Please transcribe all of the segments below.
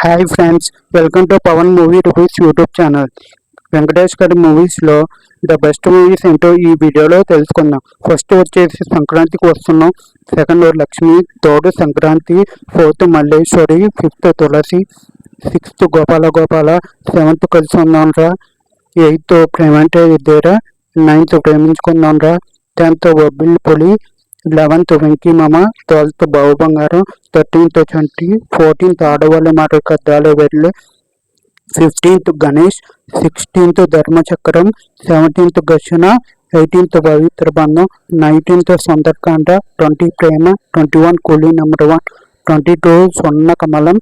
Hi friends, welcome to Pavan movie reviews YouTube channel. Venkatesh గారి మూవీస్లో the best movies ఏంటో ఈ వీడియోలో తెలుసుకుందాం. ఫస్ట్ వచ్చేసి Sankranthiki Vasthunnam, second Lakshmi, third Sankranti, fourth Malleswari, fifth Tulasi, sixth Gopala, seventh Kalisi Undamra, eighth ప్రేమంటే ఇద్దేరా, నైన్త్ ప్రేమించుకుందాంరా, 10th బొబ్బిలి పులి, 11th వెంకీ మామ, 12th బావు బంగారం, 13th చంటి, 14th ఆడవాళ్ళ మాట కద్దాలే వెళ్ళి, 15th గణేష్, 16th ధర్మచక్రం, 17th ఘర్షణ, 18th పవిత్ర బంధం, 19th సుందరకాండ, 20 ప్రేమ, 21 కూలీ నెంబర్ 1, 22 స్వర్ణ కమలం,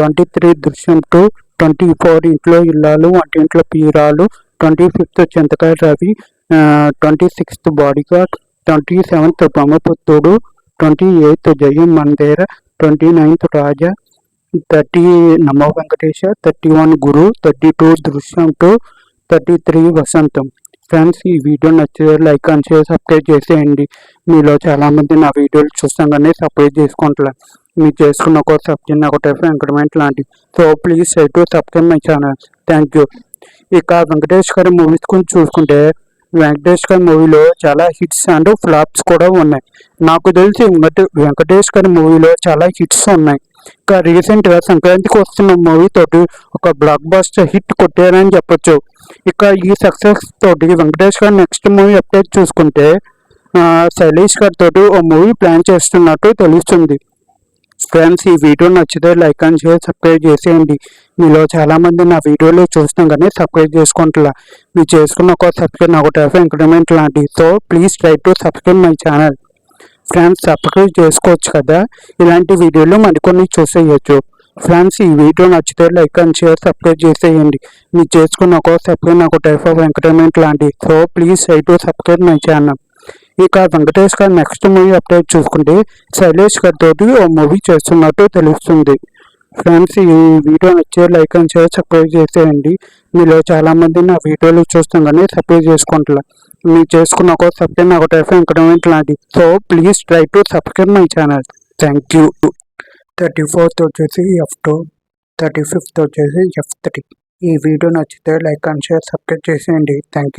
23 దృశ్యం 2, 24 ఇంట్లో ఇల్లాలు వంటింట్లో పీరాలు, 25th చింతకాయ Ravi, 26th bodyguard, 27th Brahmaputrudu, 28th జయం మందేర, 29th రాజా, 30 నమో వెంకటేశ, 31 గురు, 32 దృశ్యం 2, 33 వసంతం. ఫ్రెండ్స్, ఈ వీడియో నచ్చితే లైక్ అండ్ షేర్, సబ్స్క్రైబ్ చేసేయండి. మీలో చాలామంది నా వీడియోలు చూస్తాగానే సబ్స్క్రైబ్ చేసుకుంటారు. మీరు చేసుకున్న ఒక సబ్జెక్ట్ ఒక టైప్ ఇంక్రిమెంట్ లాంటివి. So please try to subscribe my channel. Thank you. ఇక వెంకటేష్ గారి మూవీస్ గురించి చూసుకుంటే, వెంకటేష్ గారి మూవీలో చాలా హిట్స్ అండ్ ఫ్లాప్స్ కూడా ఉన్నాయి. నాకు తెలిసి వెంకటేష్ గారి మూవీలో చాలా హిట్స్ ఉన్నాయి. ఇంకా రీసెంట్గా సంక్రాంతికి వస్తున్న మూవీ తోటి ఒక బ్లాక్ బస్టర్ హిట్ కొట్టారని చెప్పొచ్చు. ఇక ఈ సక్సెస్ తోటి వెంకటేష్ గారి నెక్స్ట్ మూవీ అప్డేట్ చూసుకుంటే శైలేష్ గారితో ఓ మూవీ ప్లాన్ చేస్తున్నట్టు తెలుస్తుంది. ఫ్రెండ్స్, ఈ వీడియో నచ్చితే లైక్ అండ్ షేర్, సబ్స్క్రైబ్ చేసేయండి. మీలో చాలామంది నా వీడియోలు చూస్తాం కానీ సబ్స్క్రైబ్ చేసుకుంటా. మీరు చేసుకున్న ఒక సబ్స్క్రైబ్ నాకు టైప్ ఇంక్రిమెంట్ లాంటివి. So please try to subscribe my channel. Friends, subscribe చేసుకోవచ్చు కదా, ఇలాంటి వీడియోలు మరికొన్ని చూసేయచ్చు. ఫ్రెండ్స్, ఈ వీడియో నచ్చితే లైక్ అండ్ షేర్, సబ్స్క్రైబ్ చేసేయండి. మీరు చేసుకున్న ఒక సబ్స్క్రైబ్ నాకు టైప్ ఆఫ్ ఎంటర్టైన్మెంట్ లాంటివి. So please try to subscribe my channel. ఇక వెంకటేష్ గారి నెక్స్ట్ మూవీ అప్డేట్ చూసుకుంటే శైలేష్ గారితో ఓ మూవీ చేస్తున్నట్టు తెలుస్తుంది. ఫ్రెండ్స్, ఈ వీడియో నచ్చే లైక్ అండ్ షేర్, సబ్స్క్రైబ్ చేసేయండి. మీలో చాలామంది నా వీడియోలు చూస్తాం కానీ సబ్స్క్రైబ్ చేసుకుంటారు. మీరు చేసుకున్న ఒక సబ్స్క్రైబ్ నాకు టైప్ ఇంక్రిమెంట్ లాంటివి. So please try to subscribe my channel. Thank you. 34th వచ్చేసి F2, 35th వచ్చేసి F3. ఈ వీడియో నచ్చితే లైక్ అండ్ షేర్, సబ్స్క్రైబ్ చేసేయండి. Thank you.